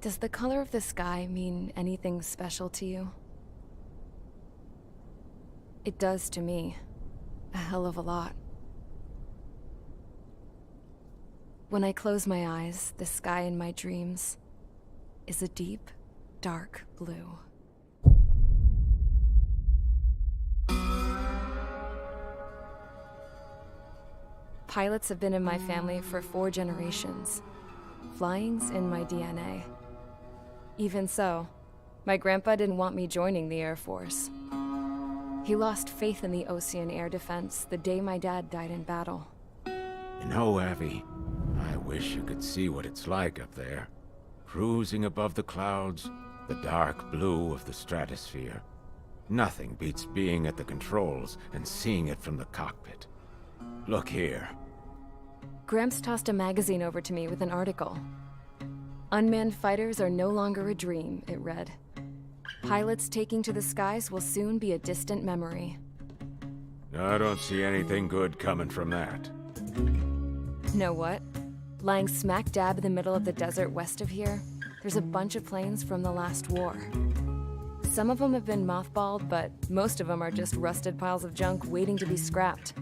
Does the color of the sky mean anything special to you? It does to me. A hell of a lot. When I close my eyes, the sky in my dreams is a deep, dark blue. Pilots have been in my family for 4 generations. Flying's in my DNA. Even so, my grandpa didn't want me joining the Air Force. He lost faith in the Osean air defense the day my dad died in battle. You know, Abby, I wish you could see what it's like up there. Cruising above the clouds, the dark blue of the stratosphere. Nothing beats being at the controls and seeing it from the cockpit. Look here. Gramps tossed a magazine over to me with an article. Unmanned fighters are no longer a dream, it read. Pilots taking to the skies will soon be a distant memory. I don't see anything good coming from that. Know what? Lying smack dab in the middle of the desert west of here, there's a bunch of planes from the last war. Some of them have been mothballed, but most of them are just rusted piles of junk waiting to be scrapped.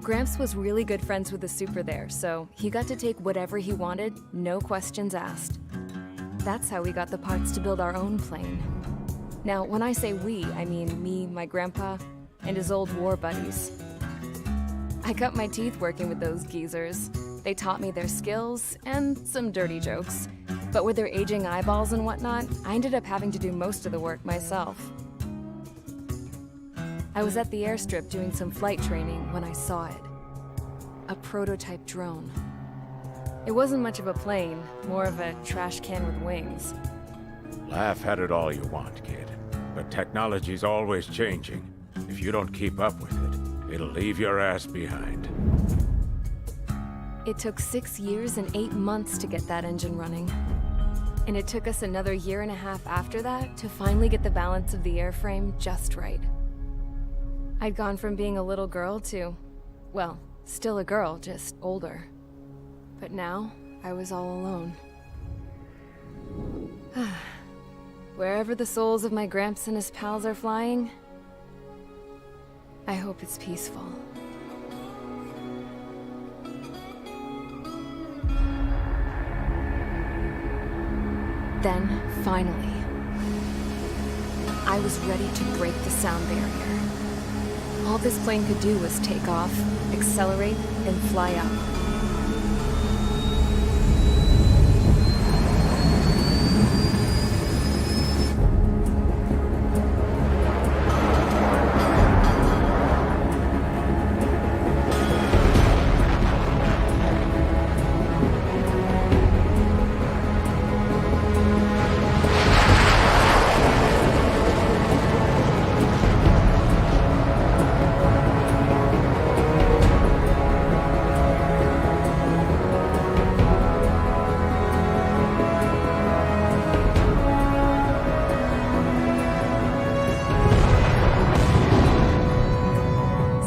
Gramps was really good friends with the super there, so he got to take whatever he wanted, no questions asked. That's how we got the parts to build our own plane. Now, when I say we, I mean me, my grandpa, and his old war buddies. I cut my teeth working with those geezers. They taught me their skills, and some dirty jokes. But with their aging eyeballs and whatnot, I ended up having to do most of the work myself. I was at the airstrip doing some flight training when I saw it. A prototype drone. It wasn't much of a plane, more of a trash can with wings. Laugh at it all you want, kid. But technology's always changing. If you don't keep up with it, it'll leave your ass behind. It took 6 years and 8 months to get that engine running. And it took us another 1.5 years after that to finally get the balance of the airframe just right. I'd gone from being a little girl to, well, still a girl, just older. But now, I was all alone. Wherever the souls of my Gramps and his pals are flying, I hope it's peaceful. Then, finally, I was ready to break the sound barrier. All this plane could do was take off, accelerate, and fly up.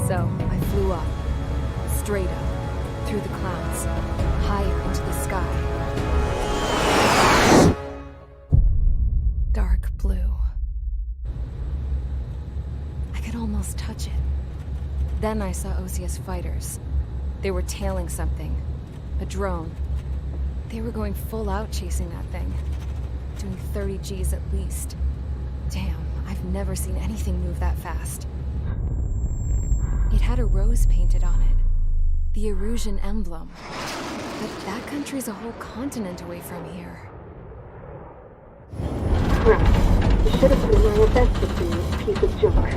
So, I flew up, straight up, through the clouds, higher into the sky. Dark blue. I could almost touch it. Then I saw Osius fighters. They were tailing something. A drone. They were going full out chasing that thing. Doing 30 Gs at least. Damn, I've never seen anything move that fast. It had a rose painted on it. The Erusian emblem. But that country's a whole continent away from here. Right. You should have been my investment in this piece of junk.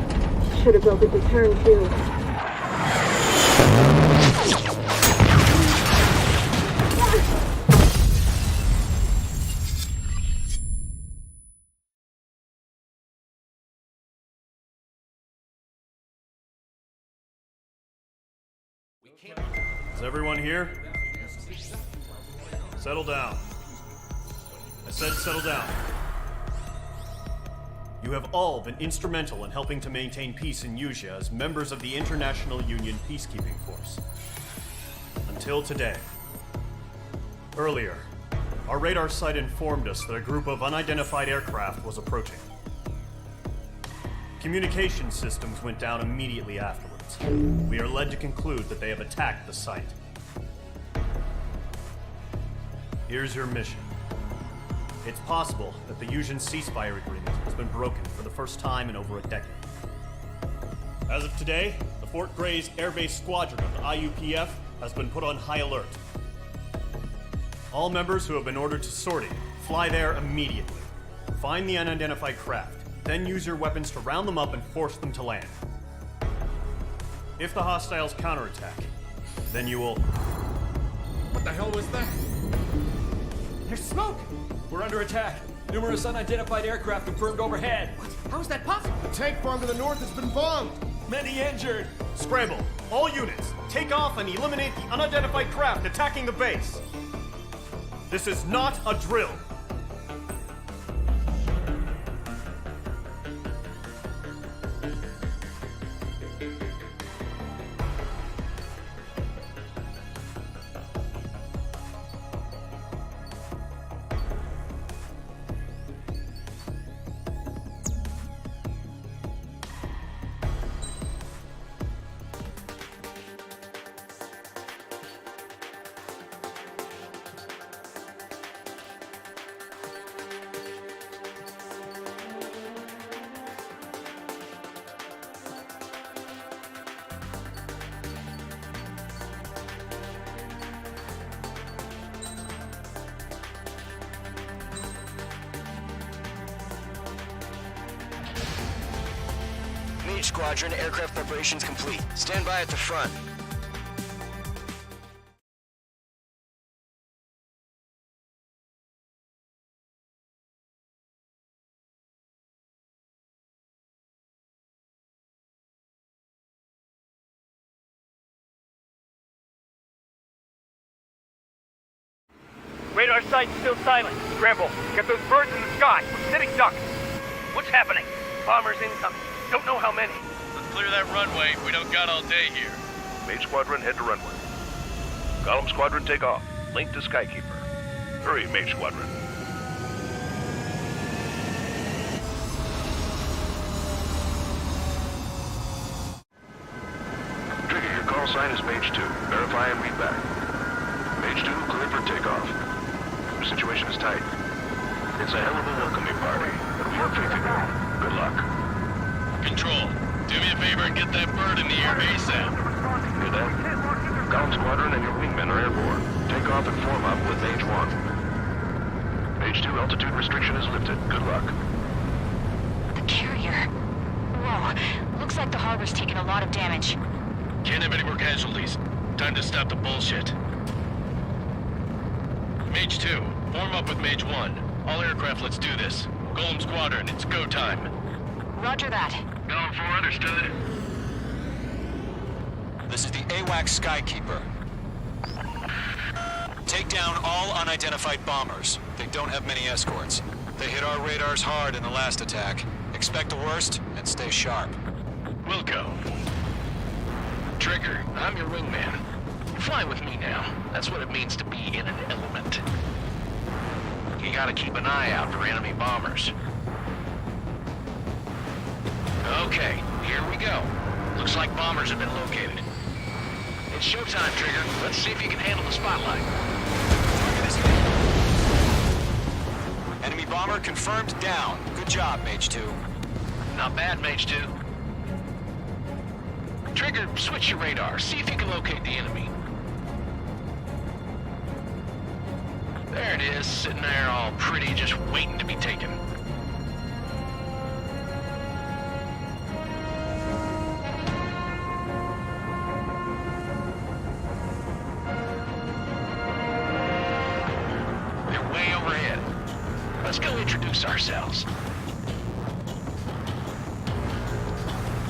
Should have built a return too. Is everyone here? Settle down. I said settle down. You have all been instrumental in helping to maintain peace in Usea as members of the International Union Peacekeeping Force. Until today. Earlier, Our radar site informed us that a group of unidentified aircraft was approaching. Communication systems went down immediately afterwards. We are led to conclude that they have attacked the site. Here's your mission. It's possible that the Yuuzhan ceasefire agreement has been broken for the first time in over a decade. As of today, the Fort Grays Air Base Squadron of the IUPF has been put on high alert. All members who have been ordered to sortie, fly there immediately. Find the unidentified craft, then use your weapons to round them up and force them to land. If the hostiles counterattack, then you will... What the hell was that? There's smoke! We're under attack. Numerous unidentified aircraft confirmed overhead. What? How is that possible? The tank farm to the north has been bombed. Many injured. Scramble! All units, take off and eliminate the unidentified craft attacking the base. This is not a drill. Mage Squadron, aircraft preparations complete. Stand by at the front. Radar site's still silent. Scramble. Get those birds in the sky. We're sitting ducks. What's happening? Bombers incoming. Don't know how many. Let's clear that runway. We don't got all day here. Mage Squadron, head to runway. Golem Squadron, take off. Link to Skykeeper. Hurry, Mage Squadron. Trigger, your call sign is Mage 2. Verify and read back. Mage 2, clear for takeoff. The situation is tight. It's a hell of a welcoming party, but we have faith in you. Good luck. Control, do me a favor and get that bird in the air ASAP. Hear that? Golem Squadron and your wingmen are airborne. Take off and form up with Mage 1. Mage 2, altitude restriction is lifted. Good luck. The carrier. Whoa. Looks like the harbor's taken a lot of damage. Can't have any more casualties. Time to stop the bullshit. Mage 2, form up with Mage 1. All aircraft, let's do this. Golem Squadron, it's go time. Roger that. Going for understood. This is the AWAC Skykeeper. Take down all unidentified bombers. They don't have many escorts. They hit our radars hard in the last attack. Expect the worst and stay sharp. Wilco. Trigger, I'm your wingman. Fly with me now. That's what it means to be in an element. You gotta keep an eye out for enemy bombers. Okay, here we go. Looks like bombers have been located. It's showtime, Trigger. Let's see if you can handle the spotlight. Enemy bomber confirmed down. Good job, Mage 2. Not bad, Mage 2. Trigger, switch your radar. See if you can locate the enemy. There it is, sitting there all pretty, just waiting to be taken. They're way overhead. Let's go introduce ourselves.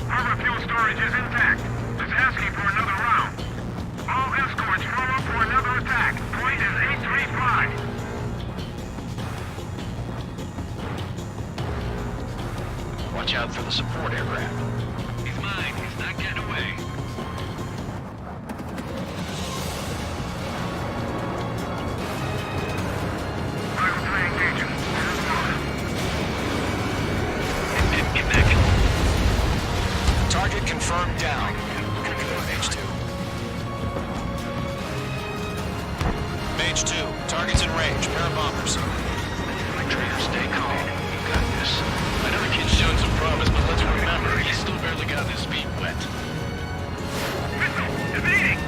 Harbor fuel storage is intact. It's asking for another round. All escorts form up for another attack. Point is 835. Watch out for the support aircraft. He's mine. He's not getting away. Mage 2, targets in range, pair of bombers. Trader, stay calm. You got this. I know the kid's shown some promise, but let's remember, he's still barely got his feet wet. Missile! Evading!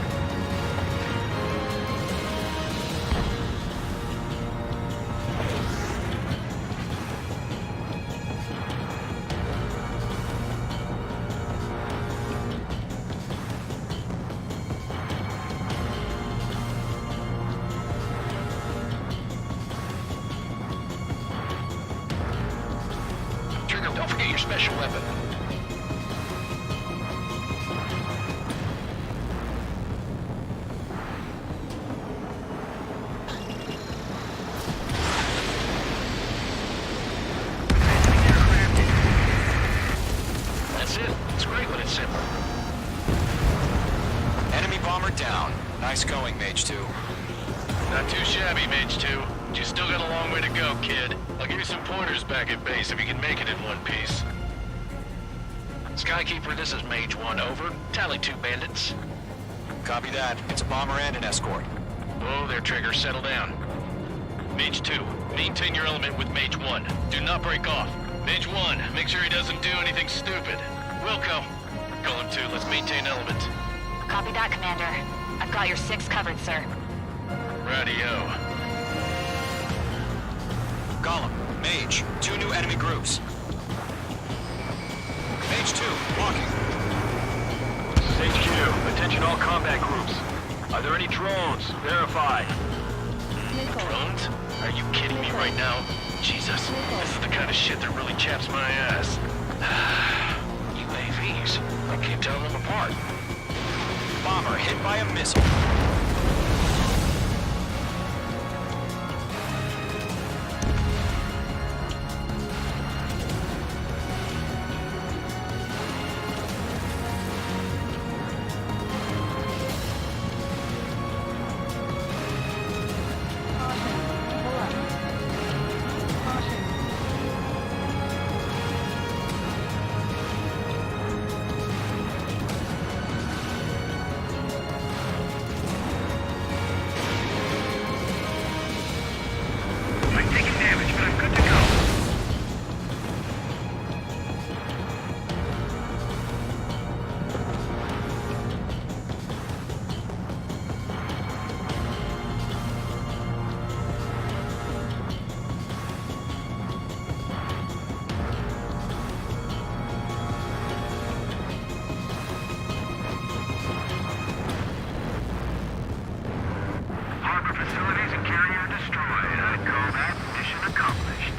Trigger, don't forget your special weapon. That's it. It's great when it's simple. Enemy bomber down. Nice going, Mage 2. Not too shabby, Mage 2. But you still got a long way to go, kid. I'll give you some pointers back at base if you can make it in one piece. Skykeeper, this is Mage 1, over. Tally 2 bandits. Copy that. It's a bomber and an escort. Whoa there, Trigger. Settle down. Mage 2, maintain your element with Mage 1. Do not break off. Mage 1, make sure he doesn't do anything stupid. Wilco, Golem 2, let's maintain element. Copy that, Commander. I've got your 6 covered, sir. Radio. Golem, Mage, 2 new enemy groups. Mage 2, walking. This is HQ. Attention all combat groups. Are there any drones? Verify. Drones? Are you kidding me right now? Jesus, this is the kind of shit that really chaps my ass. UAVs. I can't tell them apart. Bomber hit by a missile. I'm taking damage, but I'm good to go. Harbor facilities and carrier destroyed. I'd call that mission accomplished.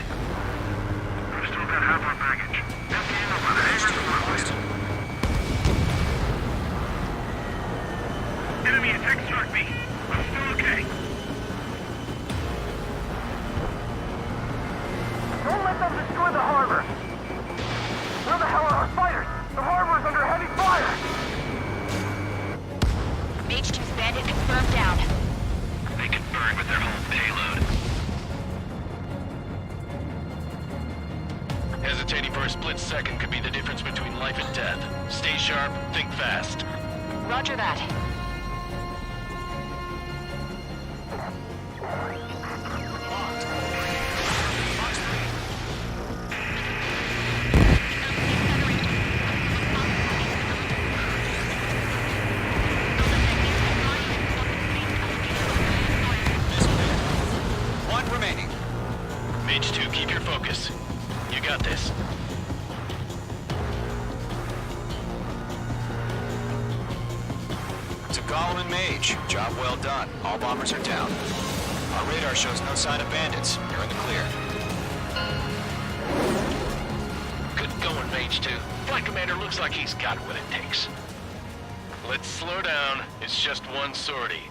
We've still got half our baggage. Empty in over the neighbors to work with. Enemy attack struck me. I'm still okay. Don't let them destroy the harbor. Where the hell are our fighters? The harbor is under heavy fire. Mage 2's bandit confirmed down. They can burn with their whole payload. Hesitating for a split second could be the difference between life and death. Stay sharp, think fast. Roger that. One remaining. Mage 2, keep your focus. You got this. To Golem and Mage, job well done. All bombers are down. Our radar shows no sign of bandits. You're in the clear. Good going, Mage 2. Flight Commander looks like he's got what it takes. Let's slow down. It's just one sortie.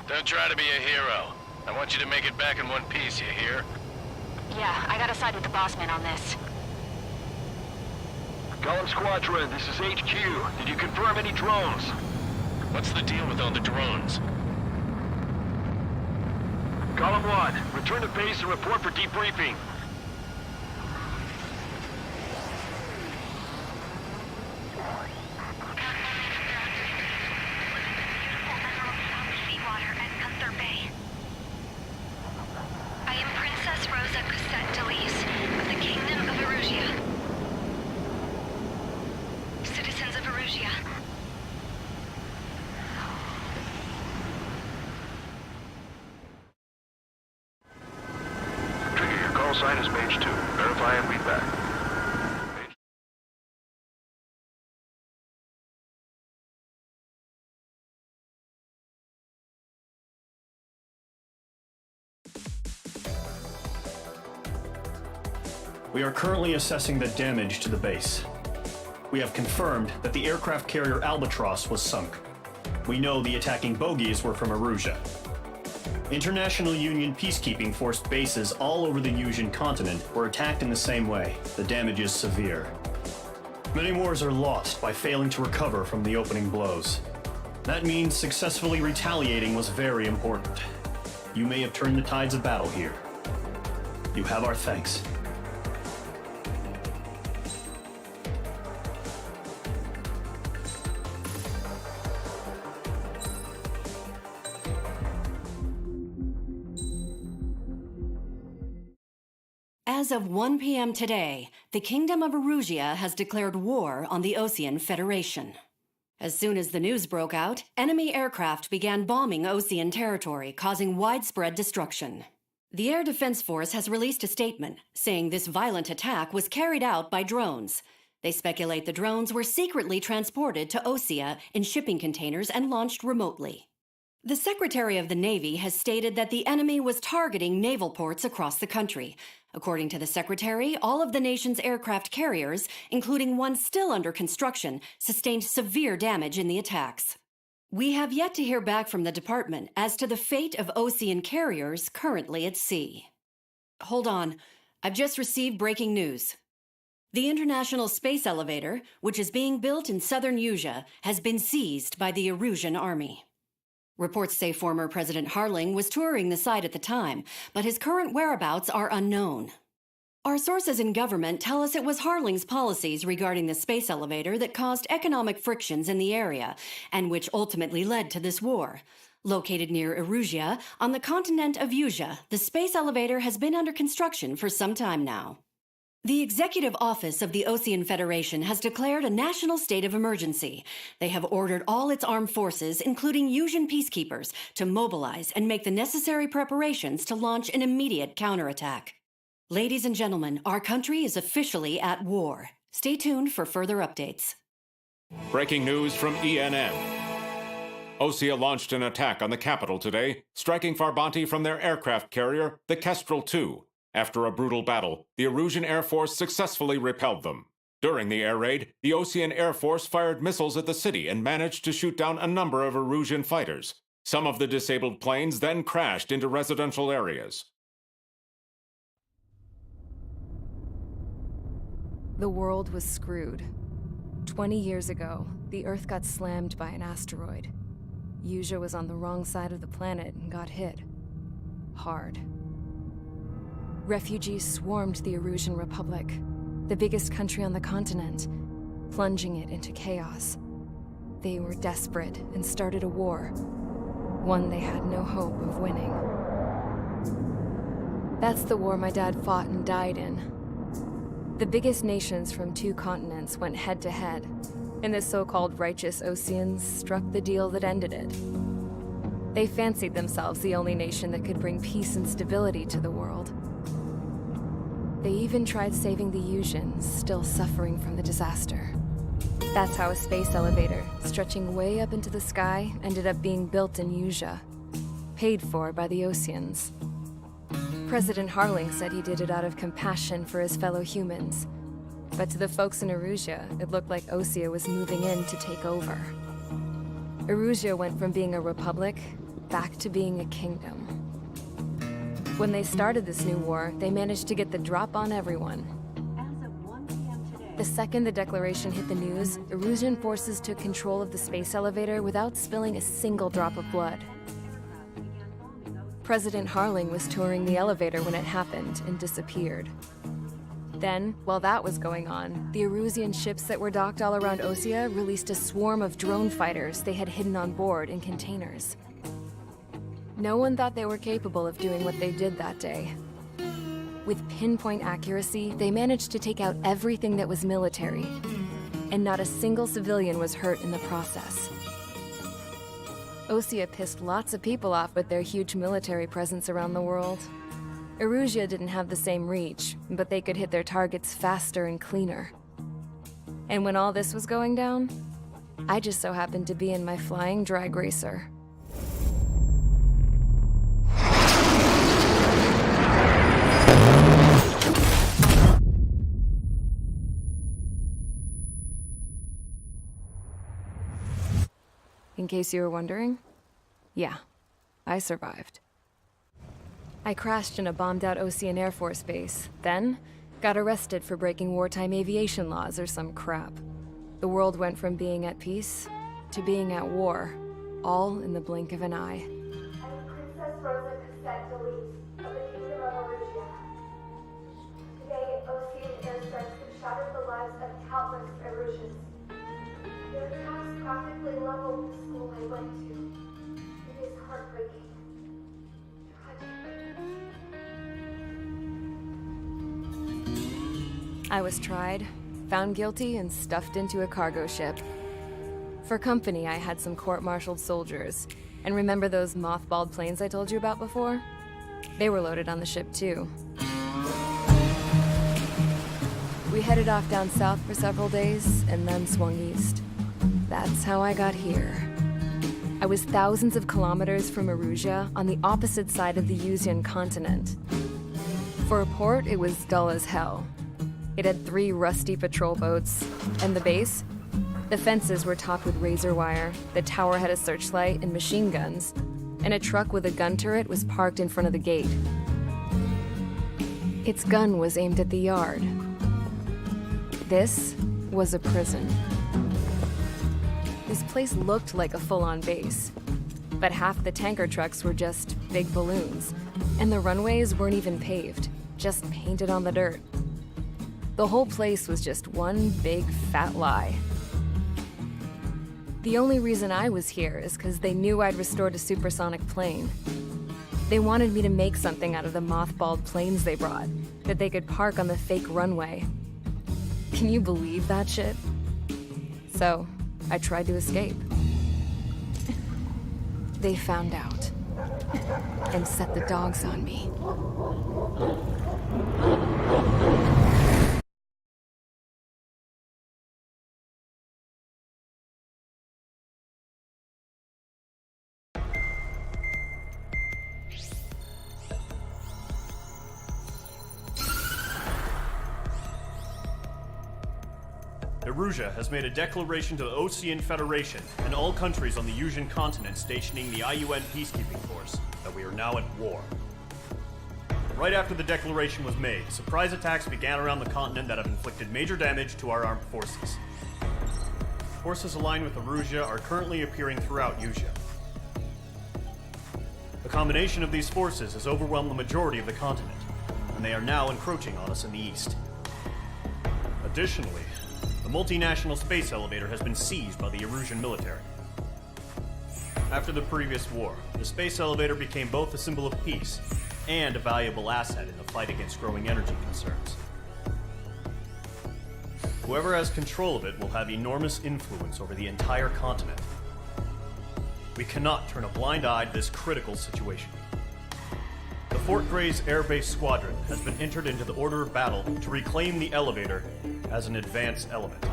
Don't try to be a hero. I want you to make it back in one piece, you hear? Yeah, I gotta side with the boss man on this. Golem Squadron, this is HQ. Did you confirm any drones? What's the deal with all the drones? Golem 1, return to base and report for debriefing. sign is Mage 2. Verify and read back. We are currently assessing the damage to the base. We have confirmed that the aircraft carrier Albatross was sunk. We know the attacking bogies were from Erusia. International Union peacekeeping force bases all over the Yusian continent were attacked in the same way. The damage is severe. Many wars are lost by failing to recover from the opening blows. That means successfully retaliating was very important. You may have turned the tides of battle here. You have our thanks. As of 1 p.m. today, the Kingdom of Erusia has declared war on the Osean Federation. As soon as the news broke out, enemy aircraft began bombing Osean territory, causing widespread destruction. The Air Defense Force has released a statement saying this violent attack was carried out by drones. They speculate the drones were secretly transported to Osea in shipping containers and launched remotely. The Secretary of the Navy has stated that the enemy was targeting naval ports across the country. According to the Secretary, all of the nation's aircraft carriers, including one still under construction, sustained severe damage in the attacks. We have yet to hear back from the department as to the fate of Osean carriers currently at sea. Hold on, I've just received breaking news. The International Space Elevator, which is being built in southern Yusia, has been seized by the Erusian army. Reports say former President Harling was touring the site at the time, but his current whereabouts are unknown. Our sources in government tell us it was Harling's policies regarding the space elevator that caused economic frictions in the area, and which ultimately led to this war. Located near Erusia, on the continent of Yusia, the space elevator has been under construction for some time now. The Executive Office of the Osean Federation has declared a national state of emergency. They have ordered all its armed forces, including Yusian peacekeepers, to mobilize and make the necessary preparations to launch an immediate counterattack. Ladies and gentlemen, our country is officially at war. Stay tuned for further updates. Breaking news from ENN. Osea launched an attack on the capital today, striking Farbanti from their aircraft carrier, the Kestrel II. After a brutal battle, the Erusian Air Force successfully repelled them. During the air raid, the Osean Air Force fired missiles at the city and managed to shoot down a number of Erusian fighters. Some of the disabled planes then crashed into residential areas. The world was screwed. 20 years ago, the Earth got slammed by an asteroid. Yusia was on the wrong side of the planet and got hit. Hard. Refugees swarmed the Erusian Republic, the biggest country on the continent, plunging it into chaos. They were desperate and started a war, one they had no hope of winning. That's the war my dad fought and died in. The biggest nations from 2 continents went head-to-head, and the so-called righteous Oseans struck the deal that ended it. They fancied themselves the only nation that could bring peace and stability to the world. They even tried saving the Yusians, still suffering from the disaster. That's how a space elevator, stretching way up into the sky, ended up being built in Yusia, paid for by the Oseans. President Harling said he did it out of compassion for his fellow humans. But to the folks in Erusia, it looked like Osea was moving in to take over. Erusia went from being a republic back to being a kingdom. When they started this new war, they managed to get the drop on everyone. The second the declaration hit the news, Erusian forces took control of the space elevator without spilling a single drop of blood. President Harling was touring the elevator when it happened and disappeared. Then, while that was going on, the Erusian ships that were docked all around Osea released a swarm of drone fighters they had hidden on board in containers. No one thought they were capable of doing what they did that day. With pinpoint accuracy, they managed to take out everything that was military, and not a single civilian was hurt in the process. Osea pissed lots of people off with their huge military presence around the world. Erusia didn't have the same reach, but they could hit their targets faster and cleaner. And when all this was going down, I just so happened to be in my flying drag racer. In case you were wondering, yeah, I survived. I crashed in a bombed-out Ocean Air Force base, then got arrested for breaking wartime aviation laws or some crap. The world went from being at peace to being at war, all in the blink of an eye. I'm Princess Rosa Cassette Delise of the Kingdom of Erusia. Today, Ocean airstrikes have shattered the lives of countless Erusians. Their attacks practically leveled the school I went to. It is heartbreaking. I was tried, found guilty, and stuffed into a cargo ship. For company, I had some court-martialed soldiers. And remember those mothballed planes I told you about before? They were loaded on the ship, too. We headed off down south for several days, and then swung east. That's how I got here. I was thousands of kilometers from Erusia, on the opposite side of the Yuzian continent. For a port, it was dull as hell. It had 3 rusty patrol boats, and the base? The fences were topped with razor wire, the tower had a searchlight and machine guns, and a truck with a gun turret was parked in front of the gate. Its gun was aimed at the yard. This was a prison. This place looked like a full-on base, but half the tanker trucks were just big balloons, and the runways weren't even paved, just painted on the dirt. The whole place was just one big fat lie. The only reason I was here is because they knew I'd restored a supersonic plane. They wanted me to make something out of the mothballed planes they brought, that they could park on the fake runway. Can you believe that shit? So, I tried to escape. They found out, and set the dogs on me. Erusia has made a declaration to the Ocean Federation and all countries on the Yuzian continent stationing the IUN peacekeeping force that we are now at war. Right after the declaration was made, surprise attacks began around the continent that have inflicted major damage to our armed forces. Forces aligned with Erusia are currently appearing throughout Yusia. The combination of these forces has overwhelmed the majority of the continent, and they are now encroaching on us in the east. Additionally, the multinational space elevator has been seized by the Erusian military. After the previous war, the space elevator became both a symbol of peace and a valuable asset in the fight against growing energy concerns. Whoever has control of it will have enormous influence over the entire continent. We cannot turn a blind eye to this critical situation. The Fort Grays Air Base Squadron has been entered into the order of battle to reclaim the elevator as an advance element.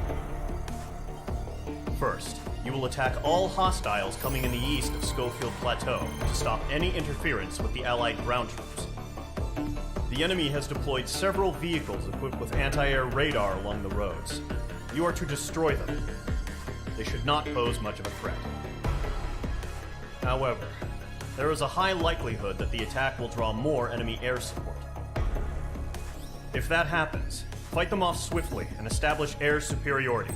First, you will attack all hostiles coming in the east of Schofield Plateau to stop any interference with the Allied ground troops. The enemy has deployed several vehicles equipped with anti-air radar along the roads. You are to destroy them. They should not pose much of a threat. However, there is a high likelihood that the attack will draw more enemy air support. If that happens, fight them off swiftly and establish air superiority.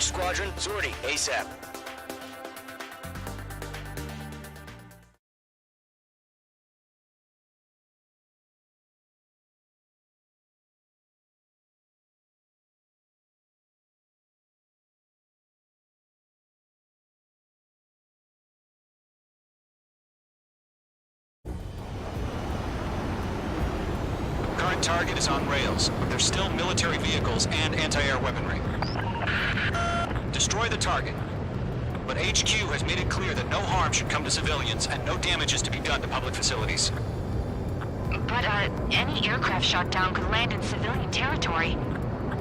Each squadron, sortie, ASAP. Current target is on rails. There's still military vehicles and anti-air weaponry. Destroy the target. But HQ has made it clear that no harm should come to civilians and no damage is to be done to public facilities. But, any aircraft shot down could land in civilian territory.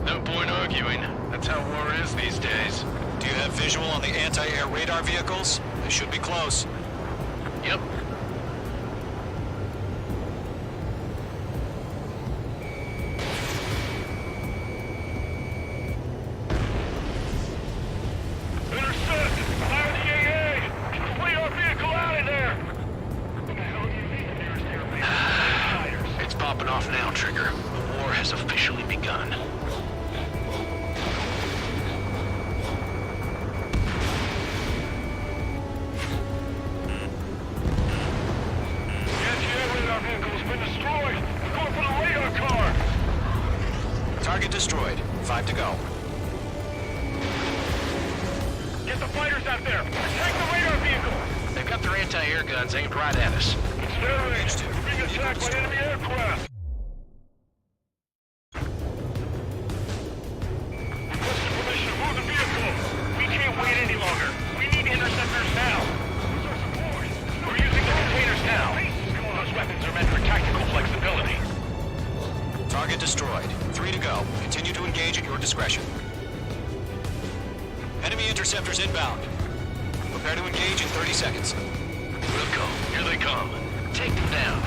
No point arguing. That's how war is these days. Do you have visual on the anti-air radar vehicles? They should be close. Yep. Intercept! Fire the AA! Flee our vehicle out of there! What the hell do you mean the nearest airbase? It's popping off now, Trigger. The war has officially begun. The anti-air radar vehicle has been destroyed! We're going for the radar car! Target destroyed. 5 to go. Get the fighters out there! Attack the radar vehicle! They've got their anti-air guns aimed right at us. It's their range! We're being attacked by enemy aircraft! Requesting permission to move the vehicle! We can't wait any longer! We need interceptors now! Where's our support? We're using the containers now! Those weapons are meant for tactical flexibility. Target destroyed. 3 to go. Continue to engage at your discretion. Enemy interceptors inbound. Prepare to engage in 30 seconds. Wilco, here they come. Take them down.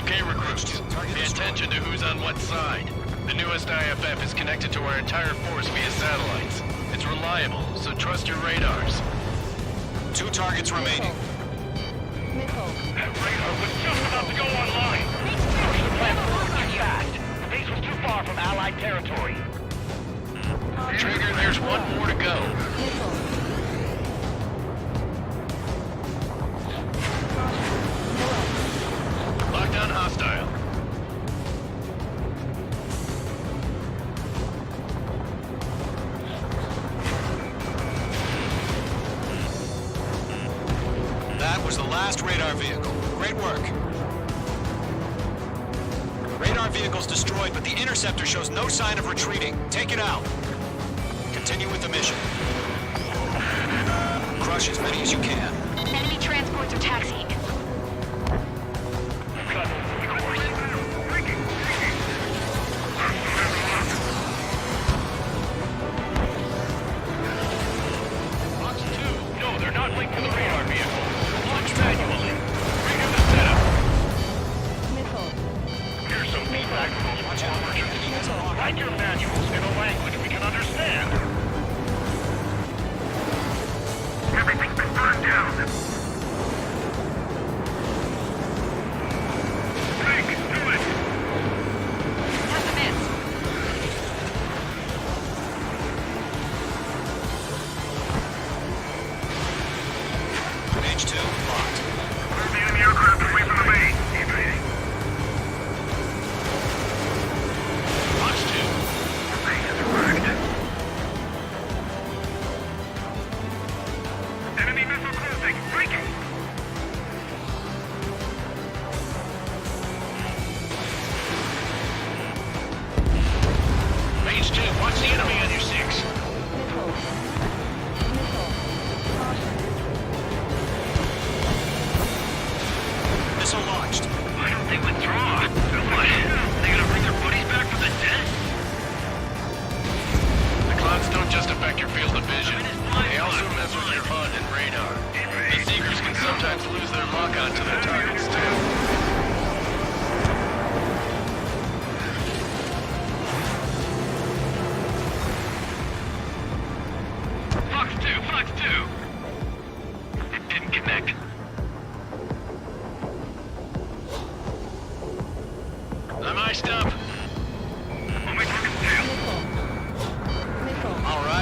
Okay, recruits. Pay attention to who's on what side. The newest IFF is connected to our entire force via satellites. It's reliable, so trust your radars. 2 targets remaining. That radar was just about to go online! Push the plan forward too fast! The base was too far from Allied territory. Trigger, there's one more to go. Lockdown hostile. That was the last radar vehicle. Great work. Radar vehicle's destroyed, but the interceptor shows no sign of retreating. Take it out. Continue with the mission. Crush as many as you can. Enemy transports are taxiing. Box 2. No, they're not linked to the radar vehicle. Launch manually. Redo the setup. Here's some feedback from those war merchants. Write your manuals in a language we can understand. Everything's been burned down. Drake, do it! Have them in. Page 2, locked. Move the enemy aircraft away from the base. Evading. Box 2. The base is wrecked. Enemy missile closing. Breaking. Page 2, watch the enemy on your 6. Missile launched. Why don't they withdraw? What? They gonna bring their buddies back from the dead? The clouds don't just affect your field of vision. They also mess with your HUD and radar. The Seekers can sometimes lose their lock onto their targets, too. Fox 2! It didn't connect. I'm iced up. What am I talking to? All right.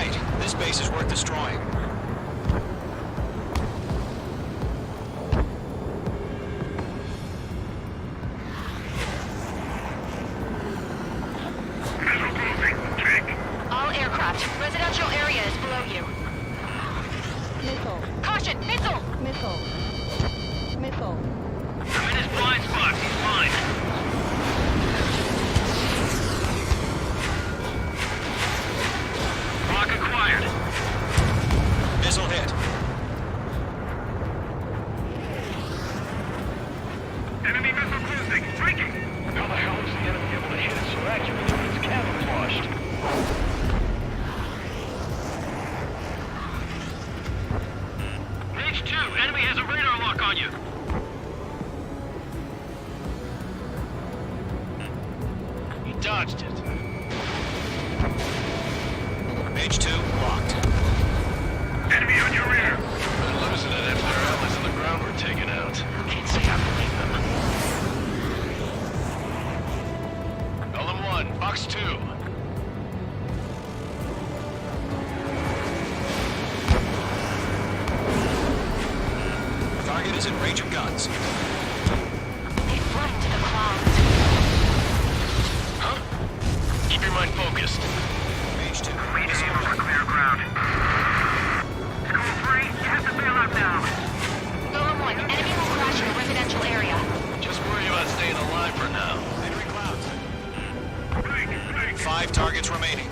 Enemy missile cruising. Breaking. How the hell is the enemy able to hit it so accurately when it's camouflaged? Mage 2, enemy has a radar lock on you. He dodged it. Mage 2, locked. Enemy on your rear. Been losing it after our allies on the ground were taken out. Can't say I believe them. Golem 1, Fox 2. Target is in range of guns. They flew into the clouds. Huh? Keep your mind focused. Mage 2, Mage able for clear ground. School 3, you have to bail out now. Golem 1, enemy will crash in a residential area. Just worry about staying alive for now. entering clouds. 5 targets remaining.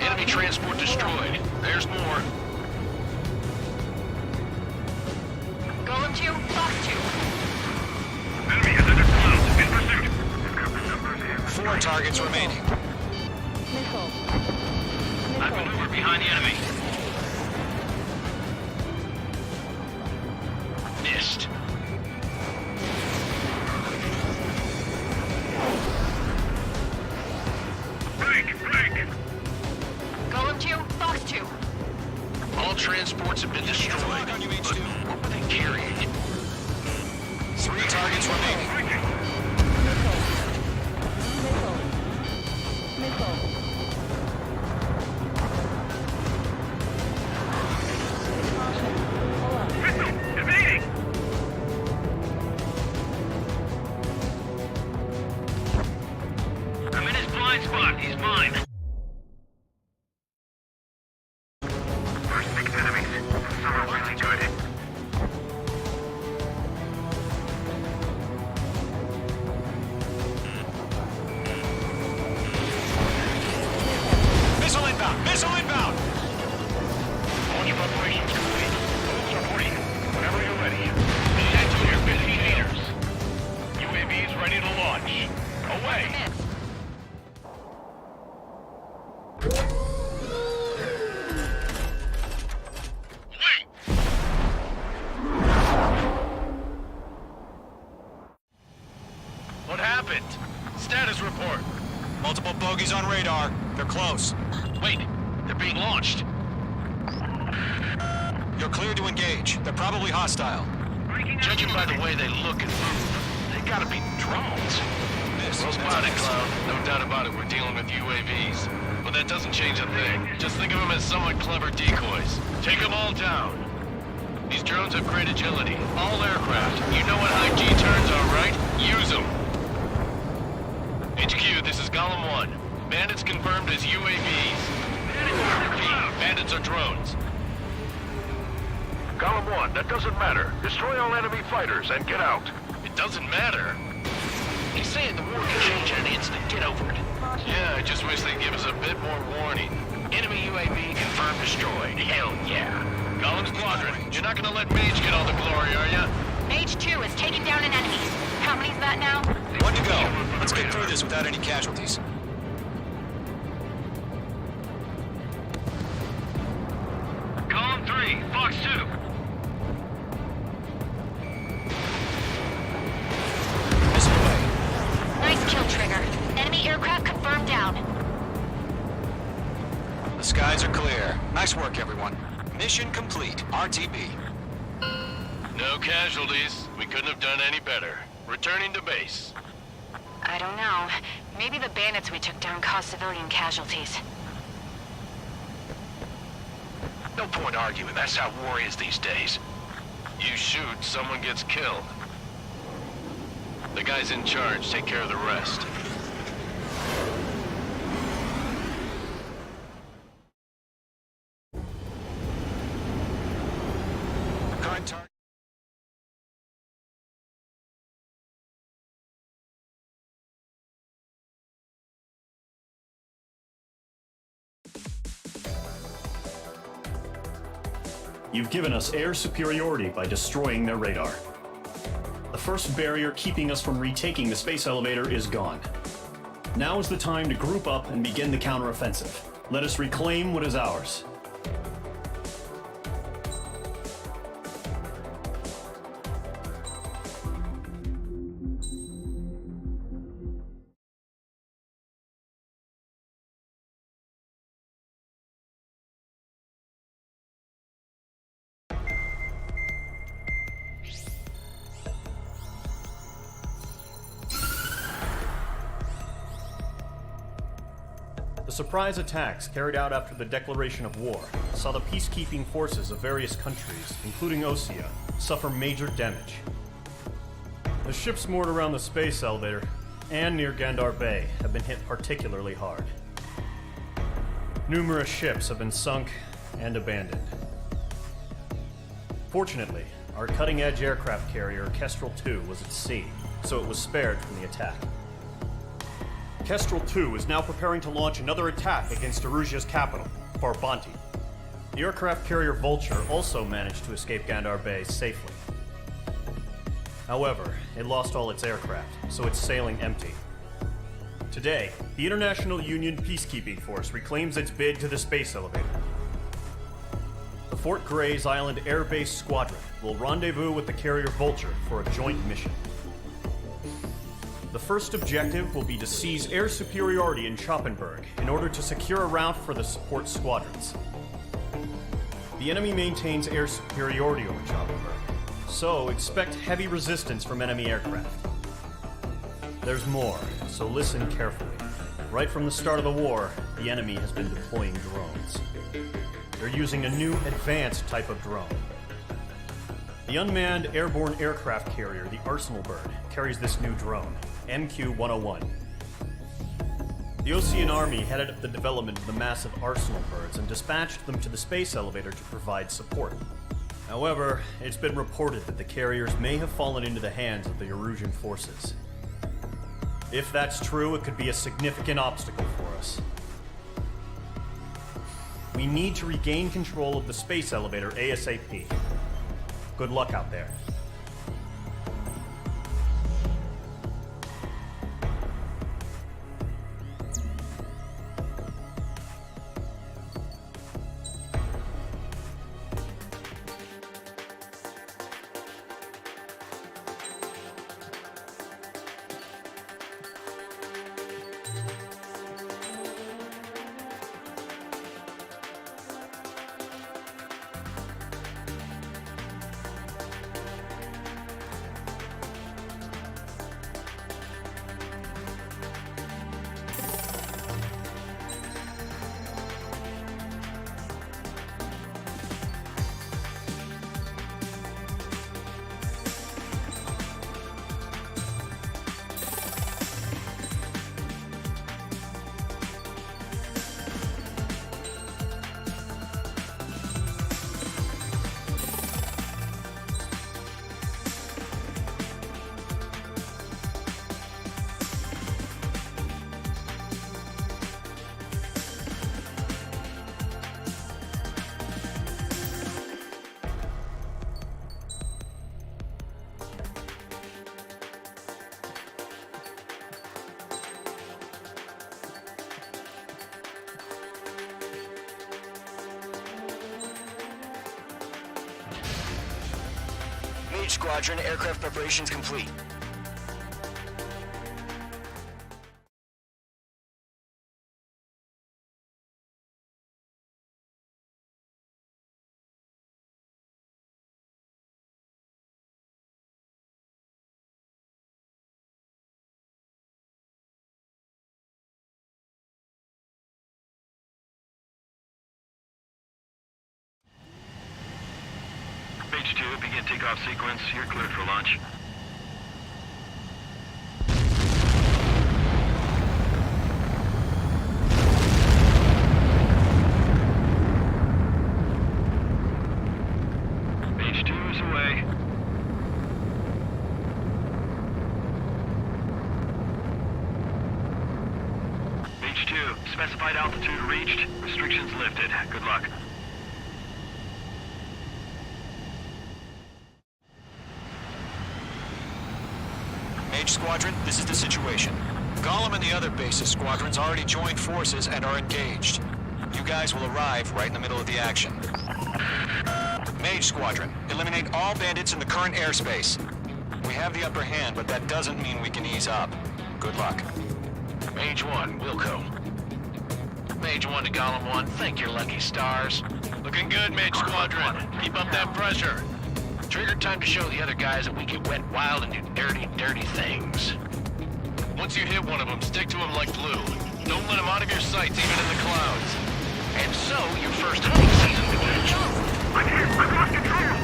Enemy transport destroyed. There's more. Golem 2, Fox 2. Enemy is under clouds. In pursuit. 4 targets remaining. I maneuvered behind the enemy. Missed. Break. Golem 2, Fox 2. All transports have been destroyed. On you, Mage 2. What were they carrying? 3 targets remaining. Evading. I'm in his blind spot. He's mine. First 6 enemies. Some are really good. Missile inbound! Missile inbound! Launch preparations complete. Boats reporting. Whenever you're ready. Attention, your busy haters. UAVs ready to launch. Away! What happened? Status report. Multiple bogies on radar. They're close. Wait, they're being launched. You're clear to engage. They're probably hostile. Judging by the way they look and move, they gotta be drones. Well spotted, Clown. No doubt about it, we're dealing with UAVs. But that doesn't change a thing. Just think of them as somewhat clever decoys. Take them all down. These drones have great agility. All aircraft. You know what high G turns are, right? Use them. HQ, this is Golem 1. Bandits confirmed as UAVs. Bandits are drones. Golem 1, that doesn't matter. Destroy all enemy fighters and get out. It doesn't matter. He's saying the war can change in an instant. Get over it. Yeah, I just wish they'd give us a bit more warning. Enemy UAV confirmed destroyed. Hell yeah. Golem Squadron, you're not gonna let Mage get all the glory, are ya? Mage 2 is taking down an enemy. How many's that now? 1 to go. Let's get through this without any casualties. Column 3, Fox 2. Missile away. Nice kill, Trigger. Enemy aircraft confirmed down. The skies are clear. Nice work, everyone. Mission complete. RTB. No casualties. We couldn't have done any better. Returning to base. I don't know. Maybe the bandits we took down caused civilian casualties. No point arguing. That's how war is these days. You shoot, someone gets killed. The guys in charge take care of the rest. Current target. You've given us air superiority by destroying their radar. The The first barrier keeping us from retaking the space elevator is gone. Now is the time to group up and begin the counteroffensive. Let us reclaim what is ours. The surprise attacks carried out after the declaration of war saw the peacekeeping forces of various countries, including Osea, suffer major damage. The ships moored around the space elevator and near Gandar Bay have been hit particularly hard. Numerous ships have been sunk and abandoned. Fortunately, our cutting-edge aircraft carrier Kestrel II was at sea, so it was spared from the attack. Kestrel II is now preparing to launch another attack against Erusia's capital, Farbanti. The aircraft carrier Vulture also managed to escape Gandar Bay safely. However, it lost all its aircraft, so it's sailing empty. Today, the International Union Peacekeeping Force reclaims its bid to the space elevator. The Fort Grays Island Air Base Squadron will rendezvous with the carrier Vulture for a joint mission. The first objective will be to seize air superiority in Schoppenberg in order to secure a route for the support squadrons. The enemy maintains air superiority over Schoppenberg, so expect heavy resistance from enemy aircraft. There's more, so listen carefully. Right from the start of the war, the enemy has been deploying drones. They're using a new advanced type of drone. The unmanned airborne aircraft carrier, the Arsenal Bird, carries this new drone, MQ-101. The Osean Army headed up the development of the massive Arsenal Birds and dispatched them to the space elevator to provide support. However, it's been reported that the carriers may have fallen into the hands of the Erusian forces. If that's true, it could be a significant obstacle for us. We need to regain control of the space elevator ASAP. Good luck out there. Mage Squadron, aircraft preparations complete. Mage 2, begin takeoff sequence. You're cleared for launch. Mage 2 is away. Mage 2, specified altitude reached. Restrictions lifted. Good luck. Mage Squadron, this is the situation. Gollum and the other bases squadrons already joined forces and are engaged. You guys will arrive right in the middle of the action. Mage Squadron, eliminate all bandits in the current airspace. We have the upper hand, but that doesn't mean we can ease up. Good luck. Mage 1, Wilco. Mage 1 to Gollum 1, thank your lucky stars. Looking good, Mage Squadron. Keep up that pressure. Trigger time to show the other guys that we can wet wild and do dirty, dirty things. Once you hit one of them, stick to him like glue. Don't let him out of your sights, even in the clouds. And so, your first hunting season begins. I'm hit! I've lost control!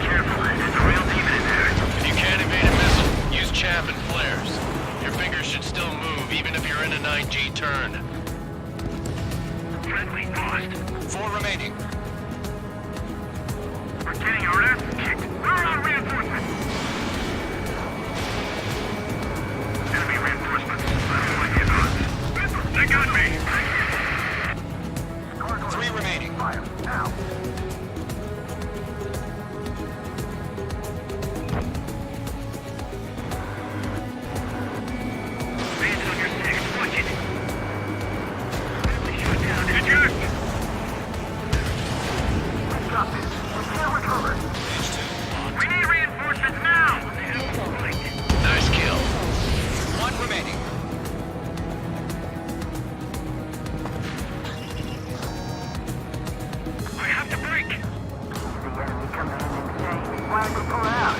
Careful, there's a real demon in there. If you can't evade a missile, use chaff and flares. Your fingers should still move, even if you're in a 9G turn. Friendly lost. 4 remaining. We're getting our asses kicked. Where are our reinforcements? Enemy reinforcements. I don't like it on. They got me. 3 remaining. Fire. Now. Hands on your six. Watch it. Enemy shot down. Eject! We've got this. We can't recover. We need reinforcements now! Nice kill. 1 remaining. I have to break! The enemy coming in insane. Why did we pull out?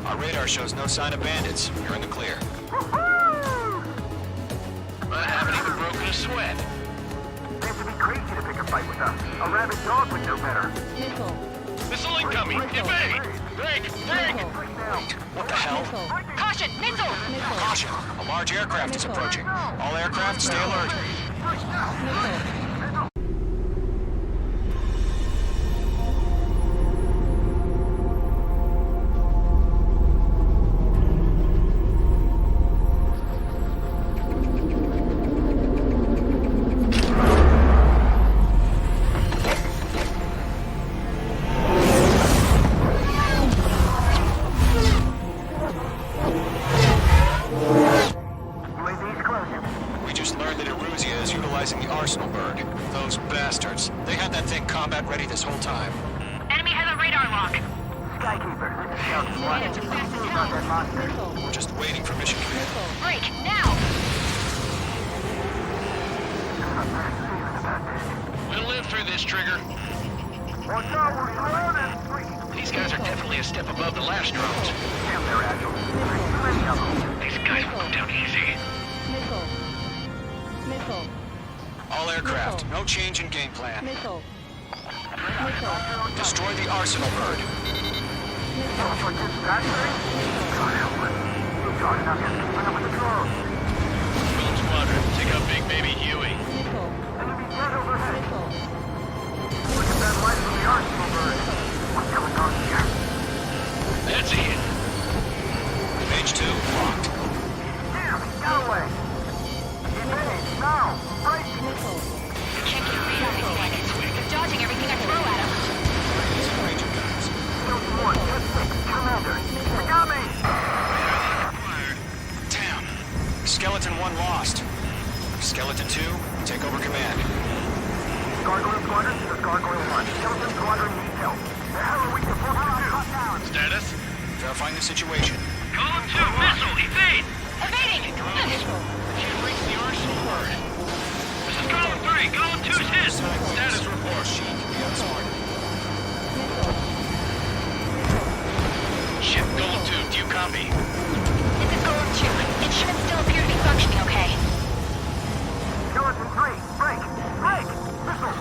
Our radar shows no sign of bandits. You're in the clear. I haven't even broken a sweat. You have to be crazy to pick a fight with us. A rabid dog would know better. Missile incoming! Evade! Break! Break! What the hell? Caution! Missile! Caution! A large aircraft is approaching. All aircraft, stay alert. UAV's closing. We just learned that Eruzia is utilizing the Arsenal bird. Those bastards. They had that thing combat ready this whole time. Enemy has a radar lock. Skykeeper, this is Scout Squad. Move out that monster. We're just waiting for mission command. Break, now! We'll live through this, Trigger. Watch out, we're surrounded! These guys are definitely a step above the last drones. Damn, they're agile. There's too many of them. These guys will go down easy. All aircraft, no change in game plan. Destroy the Arsenal bird. For this factory? God help us. You're talking about this keeping up with the drones. Philip Squadron, take out Big Baby Huey. Enemy dead overhead. Look at that light from the Arsenal bird. What's going on here? That's a hit. Mage 2, locked. Damn, he got away. Evade, now! Break! Check your radar, Mix-One. He's dodging everything I throw at him. Guilty 1, Jet 6, Commander. They got me! Damn. Skeleton 1 lost. Skeleton 2, take over command. Gargoyle Squadron, this is Gargoyle 1. Skeleton Squadron needs help. The hell are we supposed to do? Status? Verifying the situation. Column 2, missile, evade! Evading! Can't reach the Arsenal bird. This is Column 3, Column 2's hit! Status report. Ship, Golem 2, do you copy? This is Golem 2. It should still appear to be functioning okay. Skeleton 3, break! Break! Missile!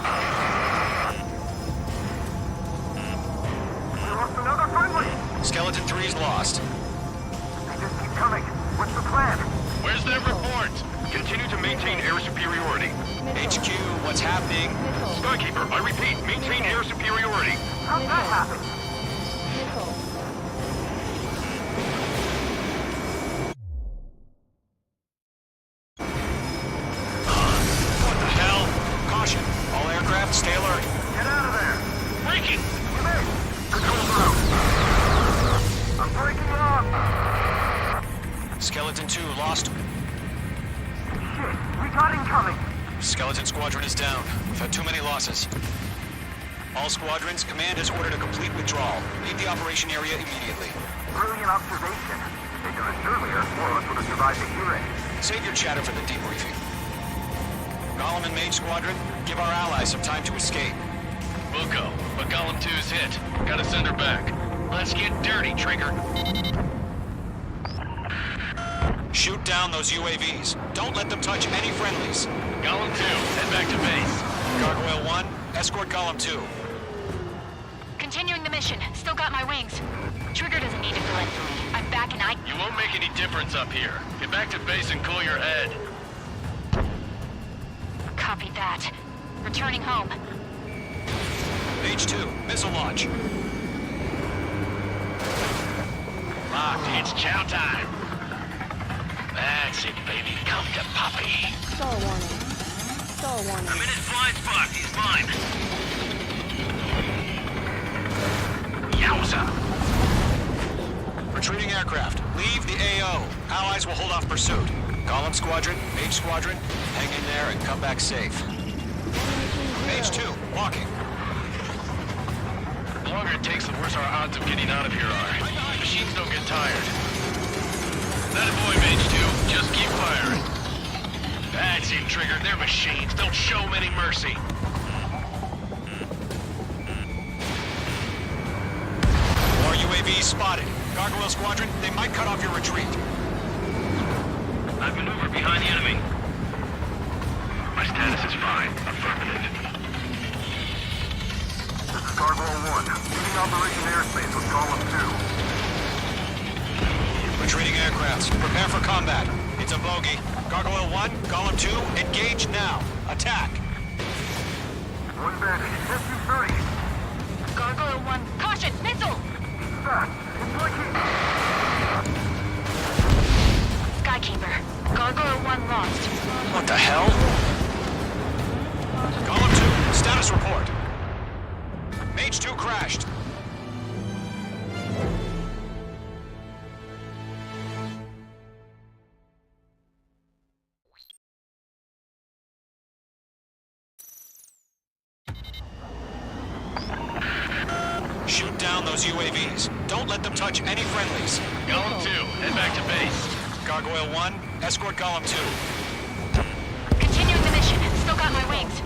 We lost another friendly! Skeleton 3's lost. They just keep coming. What's the plan? Where's their report? Continue to maintain air superiority. HQ, what's happening? Skykeeper, I repeat, maintain air superiority. How'd that happen? What the hell? Caution, all aircraft taken. Control's out. I'm breaking off. Skeleton 2 lost. Shit, we got incoming. Skeleton Squadron is down. We've had too many losses. All squadrons, command has ordered a complete withdrawal. Leave the operation area immediately. Brilliant observation. If they'd done it earlier, more of us would have survived the hearing. Save your chatter for the debriefing. Golem and Mage Squadron, give our allies some time to escape. We'll go, but Golem 2's hit. Gotta send her back. Let's get dirty, Trigger. Shoot down those UAVs. Don't let them touch any friendlies. Golem 2, head back to base. Gargoyle 1, escort Golem 2. Continuing the mission. Still got my wings. Trigger doesn't need to fill in for me. I'm back and You won't make any difference up here. Get back to base and cool your head. Copy that. Returning home. Mage 2, missile launch. Locked, it's chow time. That's it, baby. Come to Poppy. Star warning. Star warning. I'm in his blind spot. He's mine. Yowza! Retreating aircraft. Leave the AO. Allies will hold off pursuit. Golem Squadron, Mage Squadron, hang in there and come back safe. Mage 2, walking. The longer it takes, the worse our odds of getting out of here are. Machines don't get tired. That boy, Mage 2. Just keep firing. That's it, Trigger. They're machines. Don't show them any mercy. More UAVs spotted. Gargoyle Squadron, they might cut off your retreat. I've maneuvered behind the enemy. My status is fine. Affirmative. This is Gargoyle 1. Leaving Operation Airspace with Golem 2. Retreating aircrafts, prepare for combat. It's a bogey. Gargoyle 1, Golem 2, engage now. Attack. One bandage. SU-30. Gargoyle 1. Caution! Missile! Fast. It's like Skykeeper. Gargoyle 1 lost. What the hell? Golem 2, status report. Mage 2 crashed. Shoot down those UAVs. Don't let them touch any friendlies. Golem 2, head back to base. Gargoyle 1, escort Golem 2. Continuing the mission. Still got my wings.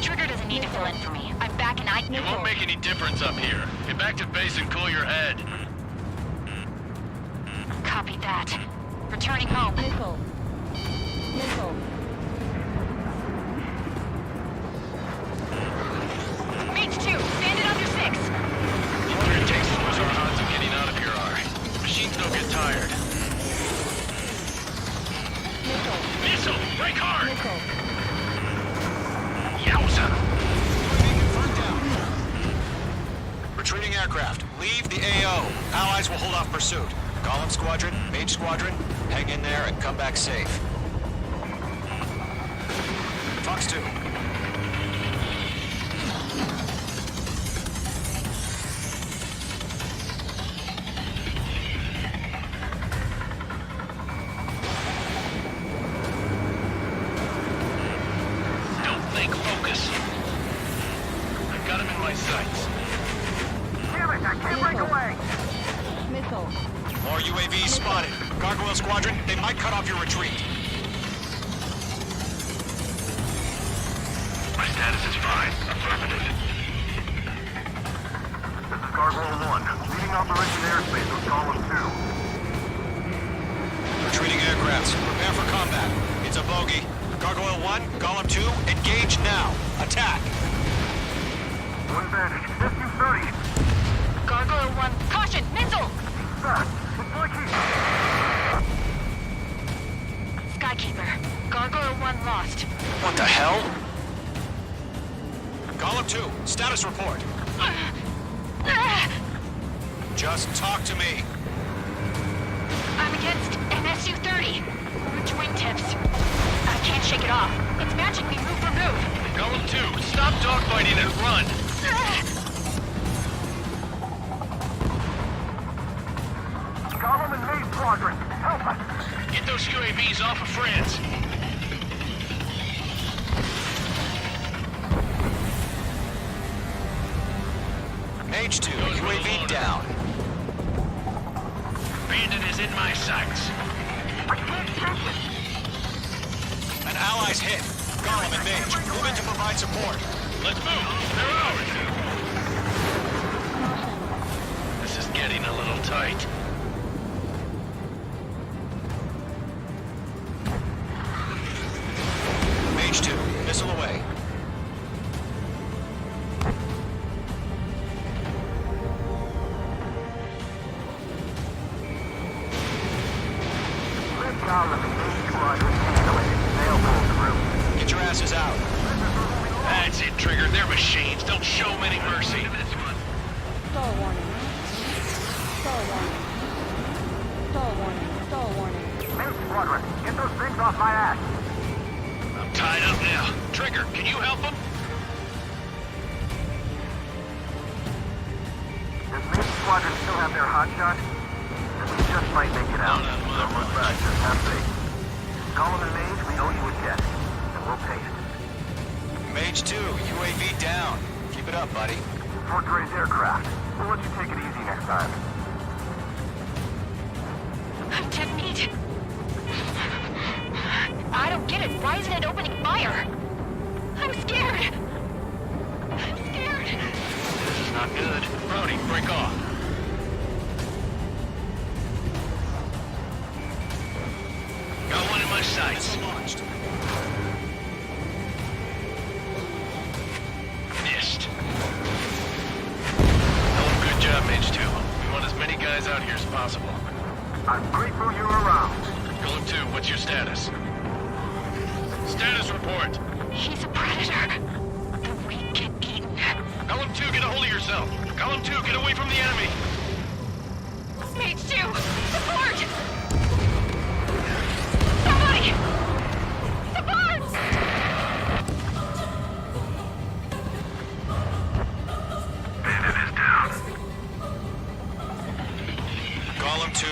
Trigger doesn't need to fill in for me. I'm back and You won't make any difference up here. Get back to base and cool your head. Copy that. Returning home. Missile. Missile. Mage 2, bandit under 6. The longer it takes, the worse our odds of getting out of here are. Machines don't get tired. Missile! Break hard! Yowza! Retreating aircraft, leave the AO. Allies will hold off pursuit. Golem Squadron, Mage Squadron, hang in there and come back safe. Fox 2. Don't think, focus. I've got him in my sights. Damn it! I can't break away! Missile. More UAVs spotted. Gargoyle Squadron, they might cut off your retreat. My status is fine. Affirmative. This is Gargoyle 1. Leading Operation Airspace with Golem 2. Retreating aircrafts, prepare for combat. It's a bogey. Gargoyle 1, Golem 2, engage now. Attack. One bandage. SU-30. Gargoyle 1. Caution! Missile! Fast. It's like Skykeeper. Gargoyle 1 lost. What the hell? Golem 2, status report. Just talk to me. I'm against an SU-30. Which wingtips? I can't shake it off. It's matching me move for move. Golem 2, stop dogfighting and run! Squadron, help us! Get those UAVs off of France. Mage 2, UAV down. Bandit is in my sights. An ally's hit. Gollum and Mage, move in to provide support. Let's move. They're ours. This is getting a little tight. Mage 2, missile away. Get your asses out. That's it, Trigger. They're machines. Don't show them any mercy. Stall warning. Stall warning. Stall warning. Stall warning. Main Squadron, get those things off my ass! I'm tied up now. Trigger, can you help them? Does Main Squadron still have their hotshot? Then we just might make it out. Don't look back, just have faith. Gollum and Mage, we owe you a debt, and we'll pay it. Mage 2, UAV down. Keep it up, buddy. Fort Gray's aircraft. We'll let you take it easy next time. I'm dead meat. I don't get it. Why isn't it opening fire? I'm scared. I'm scared. This is not good. Brody, break off. Got one in my sights. Launched. Missed. Oh, good job, Mage 2. We want as many guys out here as possible. I'm grateful you're around. Golem 2, what's your status? Status report. He's a predator. The weak get eaten. Golem 2, get a hold of yourself. Golem 2, get away from the enemy. Mage 2, support! Somebody! Support! Bandit is down. Gollum 2,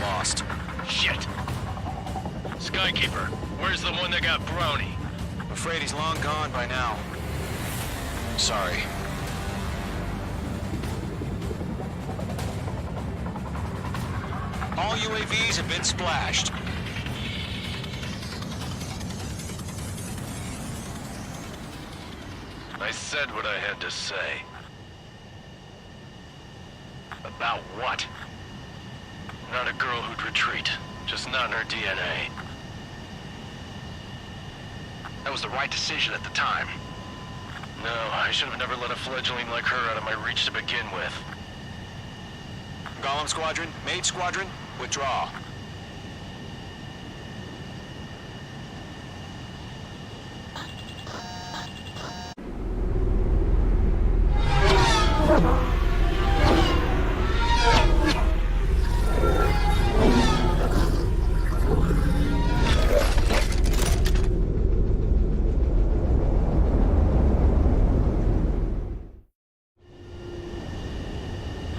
lost. Shit. Skykeeper, where's the one that got Brownie? I'm afraid he's long gone by now. Sorry. All UAVs have been splashed. I said what I had to say. About what? Not a girl who'd retreat. Just not in her DNA. That was the right decision at the time. No, I should have never let a fledgling like her out of my reach to begin with. Gollum Squadron, Mage Squadron, withdraw.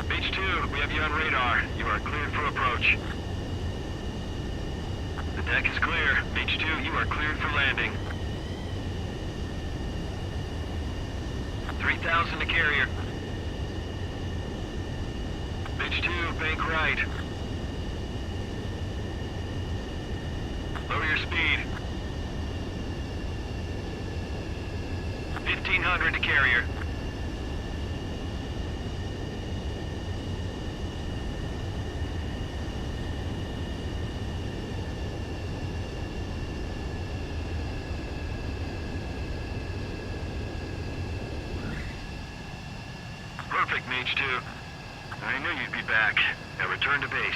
Mage 2, we have you on radar. You are cleared for approach. The deck is clear. Mage 2, you are cleared for landing. 3,000 to carrier. Mage 2, bank right. Lower your speed. 1,500 to carrier. Perfect, Mage 2. I knew you'd be back. Now return to base.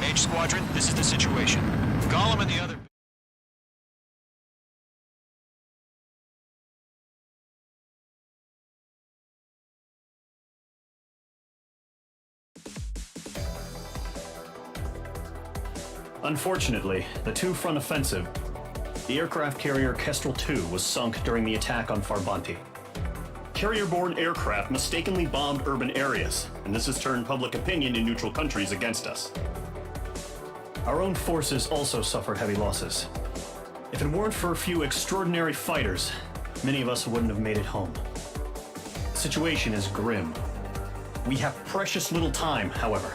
Mage Squadron, this is the situation. Gollum and the other... Unfortunately, the two-front offensive, the aircraft carrier Kestrel II was sunk during the attack on Farbanti. carrier-borne aircraft mistakenly bombed urban areas, and this has turned public opinion in neutral countries against us. Our own forces also suffered heavy losses. If it weren't for a few extraordinary fighters, many of us wouldn't have made it home. The situation is grim. We have precious little time, however.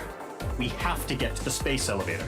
We have to get to the space elevator.